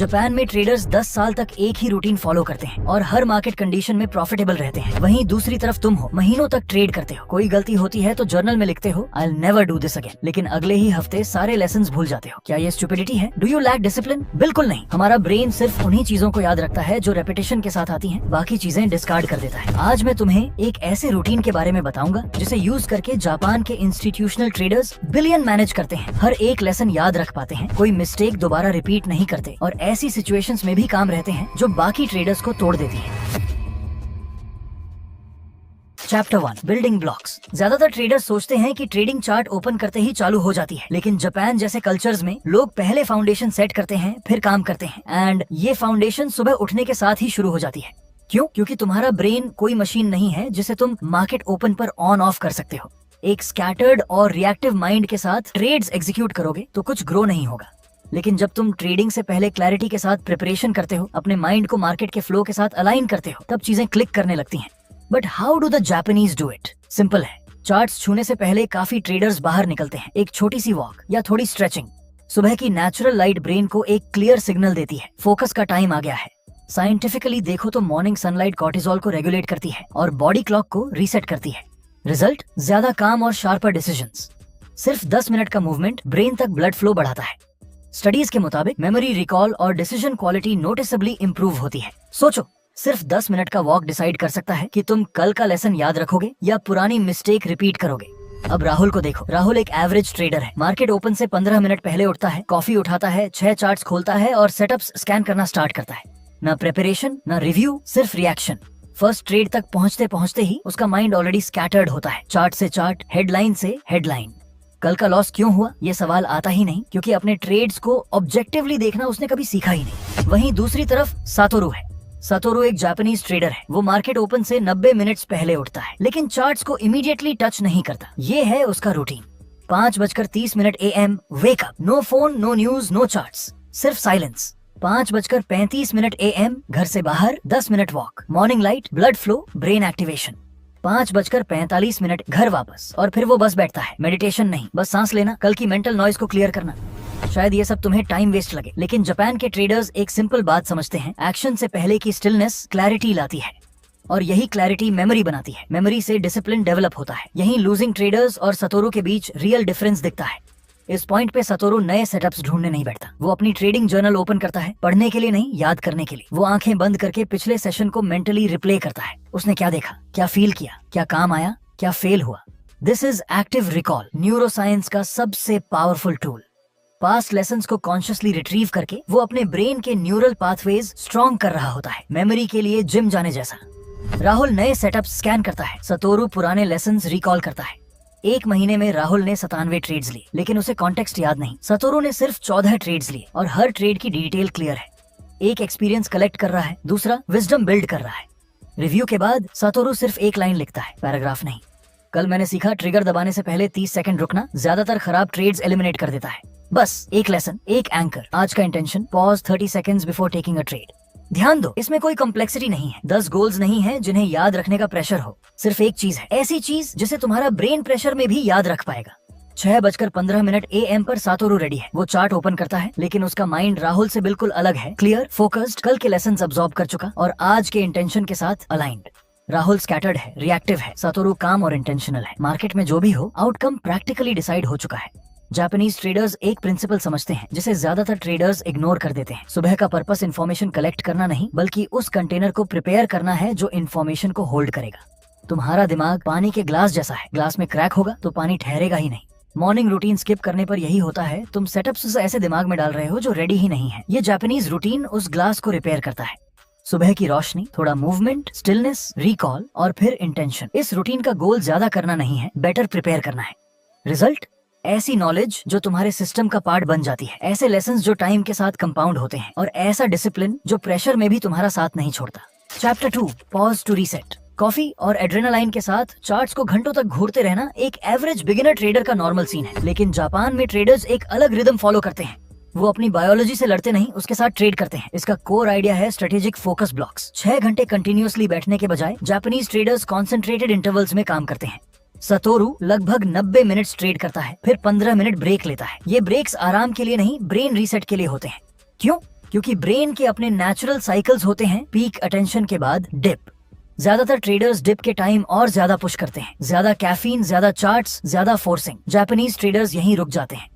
Japan में traders 10 साल तक एक ही रूटीन फॉलो करते हैं और हर मार्केट कंडीशन में प्रॉफिटेबल रहते हैं। वहीं दूसरी तरफ तुम हो, महीनों तक ट्रेड करते हो, कोई गलती होती है तो जर्नल में लिखते हो I will never do this again, लेकिन अगले ही हफ्ते सारे लेसन्स भूल जाते हो। क्या ये स्टुपिडिटी है? Do you lack discipline? बिल्कुल नहीं। हमारा ब्रेन सिर्फ उन्हीं चीजों को याद रखता है जो रेपिटेशन के साथ आती हैं, बाकी चीजें डिस्कार्ड कर देता है। आज मैं तुम्हें एक ऐसे रूटीन के बारे में बताऊंगा जिसे यूज करके जापान के इंस्टीट्यूशनल ट्रेडर्स बिलियन मैनेज करते हैं, हर एक लेसन याद रख पाते हैं, कोई मिस्टेक दोबारा रिपीट नहीं करते और ऐसी सिचुएशंस में भी काम रहते हैं जो बाकी ट्रेडर्स को तोड़ देती है। Chapter 1 building blocks. ज्यादातर ट्रेडर्स सोचते हैं कि ट्रेडिंग चार्ट ओपन करते ही चालू हो जाती है, लेकिन जापान जैसे कल्चर्स में लोग पहले फाउंडेशन सेट करते हैं, फिर काम करते हैं एंड ये फाउंडेशन सुबह उठने के साथ ही शुरू हो जाती है। क्यों? क्योंकि तुम्हारा ब्रेन कोई मशीन नहीं है जिसे तुम मार्केट ओपन पर ऑन ऑफ कर सकते हो। एक स्कैटर्ड और रिएक्टिव माइंड के साथ ट्रेड्स एग्जीक्यूट करोगे तो कुछ ग्रो नहीं होगा, लेकिन जब तुम ट्रेडिंग से पहले क्लैरिटी के साथ प्रिपरेशन करते हो, अपने माइंड को मार्केट के फ्लो के साथ अलाइन करते हो, तब चीजें क्लिक करने लगती हैं। But how do the Japanese do it? Simple है। चार्ट्स छूने से पहले काफी ट्रेडर्स बाहर निकलते हैं, एक छोटी सी वॉक या थोड़ी स्ट्रेचिंग। सुबह की नेचुरल लाइट ब्रेन को एक क्लियर सिग्नल देती है, फोकस का टाइम आ गया है। साइंटिफिकली देखो तो मॉर्निंग सनलाइट कॉर्टिसोल को रेगुलेट करती है और बॉडी क्लॉक को रीसेट करती है। रिजल्ट? ज्यादा काम और शार्पर डिसीजंस। सिर्फ 10 मिनट का मूवमेंट ब्रेन तक ब्लड फ्लो बढ़ाता है। स्टडीज के मुताबिक मेमोरी, रिकॉल और डिसीजन क्वालिटी नोटिसेबली इंप्रूव होती है। सोचो, सिर्फ 10 मिनट का वॉक डिसाइड कर सकता है कि तुम कल का लेसन याद रखोगे या पुरानी मिस्टेक रिपीट करोगे। अब राहुल को देखो। राहुल एक एवरेज ट्रेडर है। मार्केट ओपन से 15 मिनट पहले उठता है, कॉफी उठाता है, 6 चार्ट्स खोलता है और सेटअप्स स्कैन करना स्टार्ट करता है। ना प्रिपरेशन, ना रिव्यू, सिर्फ रिएक्शन। फर्स्ट ट्रेड तक पहुंचते पहुंचते ही उसका माइंड ऑलरेडी स्कैटर्ड होता है, चार्ट से चार्ट, हेडलाइन से हेडलाइन। कल का लॉस क्यों हुआ ये सवाल आता ही नहीं, क्योंकि अपने ट्रेड्स को ऑब्जेक्टिवली देखना उसने कभी सीखा ही नहीं। वहीं दूसरी तरफ सातोरू है। सातोरू एक जापानीज ट्रेडर है। वो मार्केट ओपन से 90 मिनट्स पहले उठता है, लेकिन चार्ट्स को इमीडिएटली टच नहीं करता। ये है उसका routine. 5:30 AM wake up, no phone, no news, no charts, सिर्फ साइलेंस। 5:35 AM घर से बाहर 10 minute walk, morning light, blood flow, brain activation. 5:45 घर वापस और फिर वो बस बैठता है। मेडिटेशन नहीं, बस सांस लेना, कल की मेंटल नॉइज को क्लियर करना। शायद ये सब तुम्हें टाइम वेस्ट लगे, लेकिन जापान के ट्रेडर्स एक सिंपल बात समझते हैं, एक्शन से पहले की स्टिलनेस क्लैरिटी लाती है और यही क्लैरिटी मेमोरी बनाती है। मेमोरी से डिसिप्लिन डेवलप होता है। यही लूजिंग ट्रेडर्स और सतोरू के बीच रियल डिफरेंस दिखता है। इस पॉइंट पे सतोरू नए सेटअप्स ढूंढने नहीं बैठता। वो अपनी ट्रेडिंग जर्नल ओपन करता है, पढ़ने के लिए नहीं, याद करने के लिए। वो आंखें बंद करके पिछले सेशन को मेंटली रिप्ले करता है। उसने क्या देखा, क्या फील किया, क्या काम आया, क्या फेल हुआ। This is active recall, neuroscience का सबसे पावरफुल टूल। पास्ट लेसन्स को कॉन्शियसली रिट्रीव करके वो अपने ब्रेन के न्यूरल पाथवेज स्ट्रॉन्ग कर रहा होता है, मेमोरी के लिए जिम जाने जैसा। राहुल नए सेटअप स्कैन करता है, सतोरू पुराने लेसन्स रिकॉल करता है। एक महीने में राहुल ने 97 ट्रेड्स लिए, लेकिन उसे कॉन्टेक्स्ट याद नहीं। सतोरू ने सिर्फ 14 ट्रेड्स लिए और हर ट्रेड की डिटेल क्लियर है। एक एक्सपीरियंस कलेक्ट कर रहा है, दूसरा विजडम बिल्ड कर रहा है। रिव्यू के बाद सतोरू सिर्फ एक लाइन लिखता है, पैराग्राफ नहीं। कल मैंने सीखा ट्रिगर दबाने से पहले 30 सेकंड रुकना ज्यादातर खराब ट्रेड्स एलिमिनेट कर देता है। बस एक लेसन, एक एंकर। आज का intention, pause 30 seconds before taking a trade. ध्यान दो, इसमें कोई कॉम्प्लेक्सिटी नहीं है, 10 गोल्स नहीं है जिन्हें याद रखने का प्रेशर हो। सिर्फ एक चीज है, ऐसी चीज जिसे तुम्हारा ब्रेन प्रेशर में भी याद रख पाएगा। 6:15 AM पर सातोरू रेडी है। वो चार्ट ओपन करता है, लेकिन उसका माइंड राहुल से बिल्कुल अलग है, क्लियर, फोकस्ड, कल के लेसन्स अब्सॉर्ब कर चुका और आज के इंटेंशन के साथ अलाइंड। राहुल स्कैटर्ड है, रिएक्टिव है, सातोरू काम और इंटेंशनल है। मार्केट में जो भी हो, आउटकम प्रैक्टिकली डिसाइड हो चुका है। जापानीज ट्रेडर्स एक प्रिंसिपल समझते हैं जिसे ज्यादातर ट्रेडर्स इग्नोर कर देते हैं। सुबह का पर्पस इन्फॉर्मेशन कलेक्ट करना नहीं, बल्कि उस कंटेनर को प्रिपेयर करना है जो इन्फॉर्मेशन को होल्ड करेगा। तुम्हारा दिमाग पानी के ग्लास जैसा है, ग्लास में क्रैक होगा तो पानी ठहरेगा ही नहीं। मॉर्निंग रूटीन स्किप करने पर यही होता है, तुम सेटअप्स ऐसे दिमाग में डाल रहे हो जो रेडी ही नहीं है। ये जापानीज रूटीन उस ग्लास को रिपेयर करता है। सुबह की रोशनी, थोड़ा मूवमेंट, स्टिलनेस, रिकॉल और फिर इंटेंशन। इस रूटीन का गोल ज्यादा करना नहीं है, बेटर प्रिपेयर करना है। रिजल्ट? ऐसी नॉलेज जो तुम्हारे सिस्टम का पार्ट बन जाती है, ऐसे लेसन्स जो टाइम के साथ कंपाउंड होते हैं और ऐसा डिसिप्लिन जो प्रेशर में भी तुम्हारा साथ नहीं छोड़ता। Chapter 2 pause to reset. Coffee और एड्रेनालाइन के साथ चार्ट्स को घंटों तक घूरते रहना एक एवरेज बिगिनर ट्रेडर का नॉर्मल सीन है, लेकिन जापान में ट्रेडर्स एक अलग रिदम फॉलो करते हैं। वो अपनी बायोलॉजी से लड़ते नहीं, उसके साथ ट्रेड करते हैं। इसका कोर आइडिया है स्ट्रेटेजिक फोकस ब्लॉक्स। 6 घंटे कंटिन्यूअसली बैठने के बजाय जापानीज ट्रेडर्स कॉन्सेंट्रेटेड इंटरवल्स में काम करते हैं। सतोरू लगभग 90 मिनट ट्रेड करता है, फिर 15 मिनट ब्रेक लेता है। ये ब्रेक्स आराम के लिए नहीं, ब्रेन रीसेट के लिए होते हैं। क्यों? क्योंकि ब्रेन के अपने नेचुरल साइकिल्स होते हैं, पीक अटेंशन के बाद डिप। ज्यादातर ट्रेडर्स डिप के टाइम और ज्यादा पुश करते हैं, ज्यादा कैफीन, ज्यादा चार्ट्स, ज्यादा फोर्सिंग। जापानीज ट्रेडर्स यहीं रुक जाते हैं।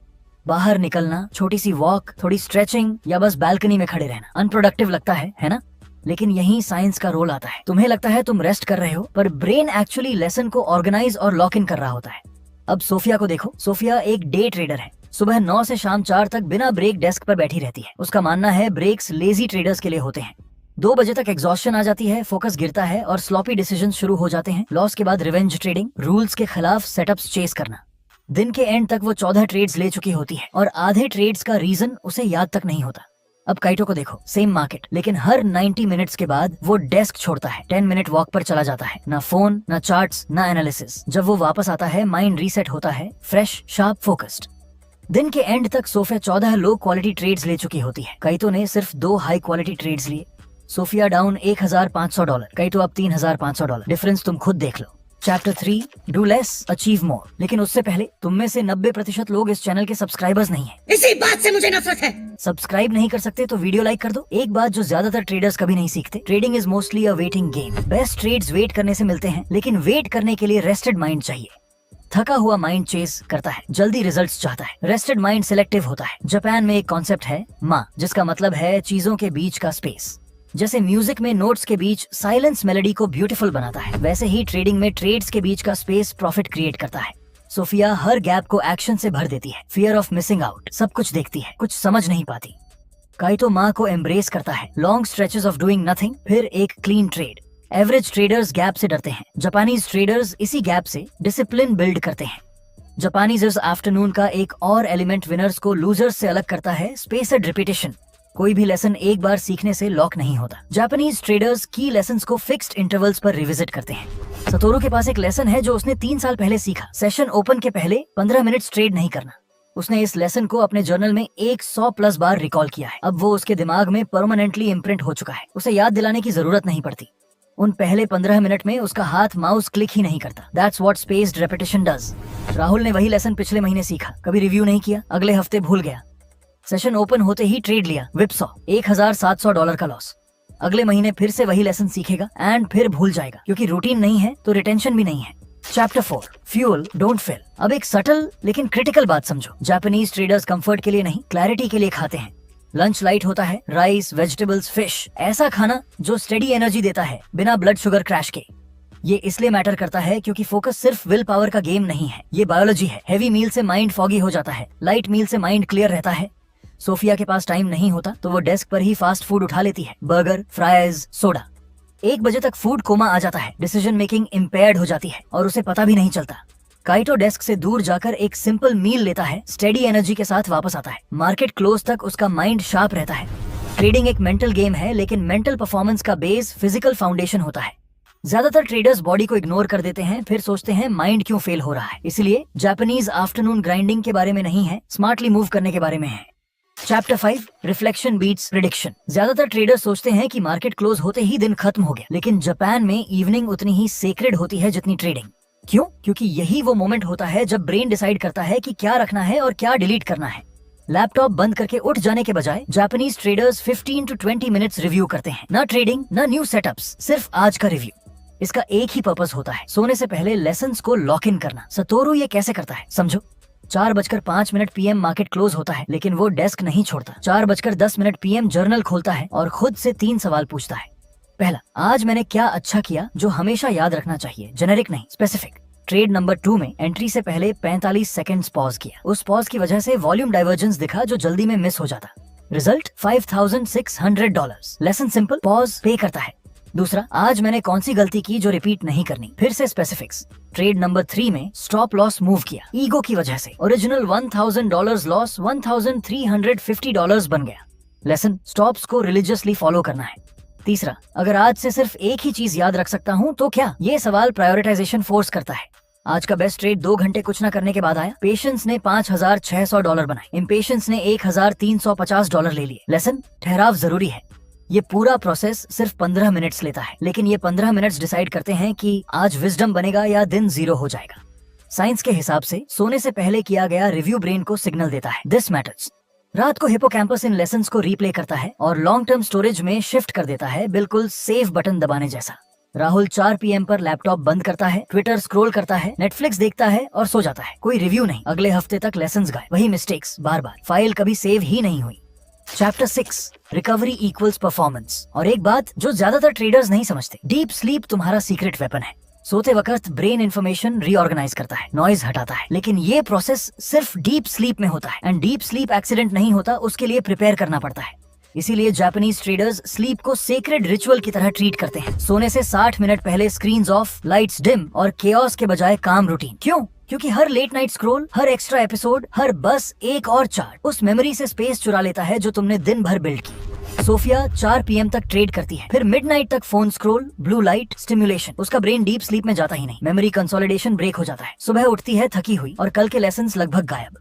बाहर निकलना, छोटी सी वॉक, थोड़ी स्ट्रेचिंग या बस बालकनी में खड़े रहना अनप्रोडक्टिव लगता है ना? लेकिन यही साइंस का रोल आता है। तुम्हें लगता है तुम रेस्ट कर रहे हो, पर ब्रेन एक्चुअली लेसन को ऑर्गेनाइज और लॉक इन कर रहा होता है। अब सोफिया को देखो। सोफिया एक डे ट्रेडर है। सुबह 9 से शाम 4 तक बिना ब्रेक डेस्क पर बैठी रहती है। उसका मानना है ब्रेक्स लेजी ट्रेडर्स के लिए होते हैं। 2 बजे तक एग्जॉस्शन आ जाती है, फोकस गिरता है और स्लॉपी डिसीजन शुरू हो जाते हैं। लॉस के बाद रिवेंज ट्रेडिंग, रूल्स के खिलाफ सेटअप्स चेस करना। दिन के एंड तक वो 14 ट्रेड्स ले चुकी होती है और आधे ट्रेड्स का रीजन उसे याद तक नहीं होता। अब काइटो को देखो, सेम मार्केट, लेकिन हर 90 मिनट्स के बाद वो डेस्क छोड़ता है, 10 मिनट वॉक पर चला जाता है। ना फोन, ना चार्ट्स, ना एनालिसिस। जब वो वापस आता है, माइंड रीसेट होता है, फ्रेश, शार्प, फोकस्ड। दिन के एंड तक सोफिया 14 लो क्वालिटी ट्रेड्स ले चुकी होती है। काइटो ने सिर्फ 2 हाई क्वालिटी ट्रेड्स लिए। सोफिया डाउन $1,500, काइटो अब $3,500। डिफरेंस तुम खुद देख लो। Chapter 3, do less achieve more. लेकिन उससे पहले तुम में से 90% लोग इस चैनल के सब्सक्राइबर्स नहीं हैं। इसी बात से मुझे नफरत है। सब्सक्राइब नहीं कर सकते तो वीडियो लाइक कर दो। एक बात जो ज्यादातर ट्रेडर्स कभी नहीं सीखते, trading is mostly a waiting game. Best trades wait करने से मिलते हैं, लेकिन वेट करने के लिए रेस्टेड माइंड चाहिए। थका हुआ माइंड चेस करता है, जल्दी रिजल्ट्स चाहता है। रेस्टेड माइंड सिलेक्टिव होता है। जापान में एक कॉन्सेप्ट है मा, जिसका मतलब है चीजों के बीच का स्पेस। जैसे म्यूजिक में नोट्स के बीच साइलेंस मेलोडी को ब्यूटीफुल बनाता है, वैसे ही ट्रेडिंग में ट्रेड्स के बीच का स्पेस प्रॉफिट क्रिएट करता है। सोफिया हर गैप को एक्शन से भर देती है। फियर ऑफ मिसिंग आउट, सब कुछ देखती है, कुछ समझ नहीं पाती। काइटो माँ को एम्ब्रेस करता है, long stretches of doing nothing, फिर एक clean trade. Average traders gap से डरते हैं, जापानीज ट्रेडर्स इसी गैप से डिसिप्लिन बिल्ड करते हैं। जापानीज इस आफ्टरनून का एक और एलिमेंट विनर्स को लूजर्स से अलग करता है, स्पेस्ड रिपीटेशन। कोई भी लेसन एक बार सीखने से लॉक नहीं होता। जापानीज ट्रेडर्स की लेसन्स को फिक्स्ड इंटरवल्स पर रिविजिट करते हैं। सतोरू के पास एक लेसन है जो उसने 3 साल पहले सीखा। सेशन ओपन के पहले 15 मिनट्स ट्रेड नहीं करना। उसने इस लेसन को अपने जर्नल में 100+ बार रिकॉल किया है। अब वो उसके दिमाग में परमानेंटली इम्प्रिंट हो चुका है। उसे याद दिलाने की जरूरत नहीं पड़ती। उन पहले 15 मिनट में उसका हाथ माउस क्लिक ही नहीं करता। That's what spaced repetition does. Rahul ने वही लेसन पिछले महीने सीखा, कभी रिव्यू नहीं किया, अगले हफ्ते भूल गया। सेशन ओपन होते ही ट्रेड लिया, विपसॉ, $1,700 का लॉस। अगले महीने फिर से वही लेसन सीखेगा एंड फिर भूल जाएगा, क्योंकि रूटीन नहीं है तो रिटेंशन भी नहीं है। Chapter 4, fuel don't fail. अब एक सटल लेकिन क्रिटिकल बात समझो। जापानीज ट्रेडर्स कंफर्ट के लिए नहीं, क्लैरिटी के लिए खाते हैं। लंच लाइट होता है, राइस, वेजिटेबल्स, फिश, ऐसा खाना जो स्टेडी एनर्जी देता है बिना ब्लड शुगर क्रैश के। ये इसलिए मैटर करता है क्योंकि फोकस सिर्फ विल पावर का गेम नहीं है, ये बायोलॉजी है। हेवी मील से माइंड फॉगी हो जाता है, लाइट मील से माइंड क्लियर रहता है। सोफिया के पास टाइम नहीं होता तो वो डेस्क पर ही फास्ट फूड उठा लेती है, बर्गर, फ्राइज, सोडा। 1 बजे तक फूड कोमा आ जाता है, डिसीजन मेकिंग इम्पेयर्ड हो जाती है और उसे पता भी नहीं चलता। काइटो डेस्क से दूर जाकर एक सिंपल मील लेता है, स्टेडी एनर्जी के साथ वापस आता है। मार्केट क्लोज तक उसका माइंड शार्प रहता है। ट्रेडिंग एक मेंटल गेम है, लेकिन मेंटल परफॉर्मेंस का बेस फिजिकल फाउंडेशन होता है। ज्यादातर ट्रेडर्स बॉडी को इग्नोर कर देते हैं, फिर सोचते हैं माइंड क्यों फेल हो रहा है। इसलिए जापानीज आफ्टरनून ग्राइंडिंग के बारे में नहीं है, स्मार्टली मूव करने के बारे में है। Chapter 5, reflection beats prediction. ज्यादातर ट्रेडर्स सोचते हैं कि मार्केट क्लोज होते ही दिन खत्म हो गया, लेकिन जापान में इवनिंग उतनी ही सेक्रेड होती है जितनी ट्रेडिंग। क्यों? क्योंकि यही वो मोमेंट होता है जब ब्रेन डिसाइड करता है कि क्या रखना है और क्या डिलीट करना है। लैपटॉप बंद करके उठ जाने के बजाय Japanese traders 15 to 20 minutes review करते हैं। ना ट्रेडिंग, ना न्यू सेटअप्स, सिर्फ आज का रिव्यू। इसका एक ही पर्पस होता है, सोने से पहले लेसन्स को लॉक इन करना। सतोरू ये कैसे करता है समझो। 4:05 PM मार्केट क्लोज होता है, लेकिन वो डेस्क नहीं छोड़ता। 4:10 PM जर्नल खोलता है और खुद से 3 सवाल पूछता है। पहला, आज मैंने क्या अच्छा किया जो हमेशा याद रखना चाहिए, जेनेरिक नहीं, स्पेसिफिक। ट्रेड नंबर 2 में एंट्री से पहले 45 सेकंड्स पॉज किया। उस पॉज की वजह से वॉल्यूम डाइवर्जेंस दिखा जो जल्दी में मिस हो जाता। रिजल्ट $5,600। लेसन सिंपल, पॉज पे करता है। दूसरा, आज मैंने कौन सी गलती की जो रिपीट नहीं करनी, फिर से स्पेसिफिक्स। ट्रेड नंबर 3 में स्टॉप लॉस मूव किया, ईगो की वजह से। ओरिजिनल $1,000 लॉस $1,350 बन गया। लेसन, स्टॉप्स को रिलीजियसली फॉलो करना है। तीसरा, अगर आज से सिर्फ एक ही चीज याद रख सकता हूँ तो क्या? ये सवाल प्रायोरिटाइजेशन फोर्स करता है। आज का बेस्ट ट्रेड 2 घंटे कुछ न करने के बाद आया। पेशेंस ने $5,600 बनाए, इम्पेशेंस ने $1,350 ले लिए। लेसन, ठहराव जरूरी है। ये पूरा प्रोसेस सिर्फ 15 मिनट्स लेता है, लेकिन ये 15 मिनट्स डिसाइड करते हैं कि आज विजडम बनेगा या दिन 0 हो जाएगा। साइंस के हिसाब से सोने से पहले किया गया रिव्यू ब्रेन को सिग्नल देता है, दिस मैटर्स। रात को हिपोकैम्पस इन लेसन्स को रीप्ले करता है और लॉन्ग टर्म स्टोरेज में शिफ्ट कर देता है, बिल्कुल सेव बटन दबाने जैसा। राहुल 4 PM पर लैपटॉप बंद करता है, ट्विटर स्क्रॉल करता है, नेटफ्लिक्स देखता है और सो जाता है। कोई रिव्यू नहीं, अगले हफ्ते तक लेसन्स गायब, वही मिस्टेक्स बार बार, फाइल कभी सेव ही नहीं हुई। Chapter 6 recovery equals performance. और एक बात जो ज्यादातर ट्रेडर्स नहीं समझते, डीप स्लीप तुम्हारा सीक्रेट वेपन है। सोते वक्त ब्रेन इंफॉर्मेशन रीऑर्गेनाइज करता है, नॉइज हटाता है, लेकिन ये प्रोसेस सिर्फ डीप स्लीप में होता है। एंड डीप स्लीप एक्सीडेंट नहीं होता, उसके लिए प्रिपेयर करना पड़ता है। इसीलिए जापानीज ट्रेडर्स स्लीप को सेक्रेड रिचुअल की तरह ट्रीट करते हैं। सोने से 60 मिनट पहले स्क्रीन्स ऑफ, लाइट्स डिम और केओस के बजाय काम रूटीन। क्यों? क्योंकि हर लेट नाइट स्क्रॉल, हर एक्स्ट्रा एपिसोड, हर बस एक और चार्ट उस मेमोरी से स्पेस चुरा लेता है जो तुमने दिन भर बिल्ड की। सोफिया 4 PM तक ट्रेड करती है, फिर मिडनाइट तक phone scroll, blue light stimulation. उसका ब्रेन डीप स्लीप में जाता ही नहीं, मेमोरी कंसोलिडेशन ब्रेक हो जाता है। सुबह उठती है थकी हुई और कल के लेसन्स लगभग गायब।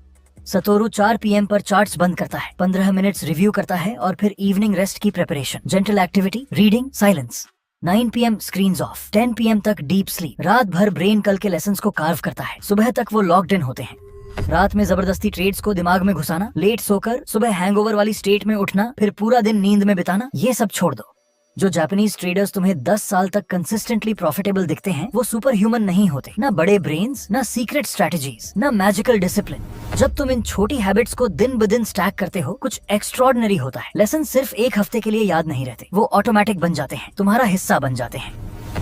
सतोरू 4 PM पर चार्ट्स बंद करता है, 15 मिनट्स रिव्यू करता है और फिर इवनिंग रेस्ट की preparation, gentle activity, reading, silence. 9 PM screens of, 10 PM तक डीप स्लीप। रात भर ब्रेन कल के लेसन्स को कार्व करता है, सुबह तक वो लॉक्ड इन होते हैं। रात में जबरदस्ती ट्रेड्स को दिमाग में घुसाना, लेट सोकर सुबह हैंगओवर वाली स्टेट में उठना, फिर पूरा दिन नींद में बिताना, ये सब छोड़ दो। जो जापानीज ट्रेडर्स तुम्हें 10 साल तक कंसिस्टेंटली प्रॉफिटेबल दिखते हैं, वो सुपर ह्यूमन नहीं होते। ना बड़े ब्रेन्स, ना सीक्रेट स्ट्रेटजीज, ना मैजिकल डिसिप्लिन। जब तुम इन छोटी हैबिट्स को दिन ब दिन स्टैक करते हो, कुछ एक्स्ट्रॉर्डिनरी होता है। लेसन सिर्फ एक हफ्ते के लिए याद नहीं रहते, वो ऑटोमेटिक बन जाते हैं, तुम्हारा हिस्सा बन जाते हैं।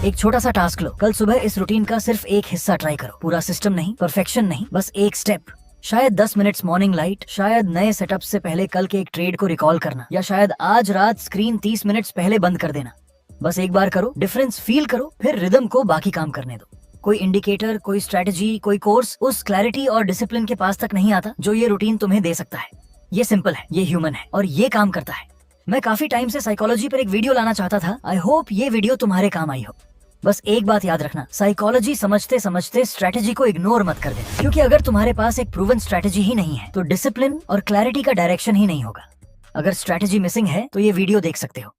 एक छोटा सा टास्क लो, कल सुबह इस रूटीन का सिर्फ एक हिस्सा ट्राई करो। पूरा सिस्टम नहीं, परफेक्शन नहीं, बस एक स्टेप। शायद 10 मिनट्स मॉर्निंग लाइट, शायद नए सेटअप से पहले कल के एक ट्रेड को रिकॉल करना, या शायद आज रात स्क्रीन 30 मिनट्स पहले बंद कर देना। बस एक बार करो, डिफरेंस फील करो, फिर रिदम को बाकी काम करने दो। कोई इंडिकेटर, कोई स्ट्रेटजी, कोई कोर्स उस क्लैरिटी और डिसिप्लिन के पास तक नहीं आता जो ये रूटीन तुम्हें दे सकता है। ये सिंपल है, ये ह्यूमन है और ये काम करता है। मैं काफी टाइम से साइकोलॉजी पर एक वीडियो लाना चाहता था। आई होप ये वीडियो तुम्हारे काम आई हो। बस एक बात याद रखना, साइकोलॉजी समझते समझते स्ट्रेटजी को इग्नोर मत कर देना, क्योंकि अगर तुम्हारे पास एक प्रूवन स्ट्रेटजी ही नहीं है तो डिसिप्लिन और क्लैरिटी का डायरेक्शन ही नहीं होगा। अगर स्ट्रेटजी मिसिंग है तो ये वीडियो देख सकते हो।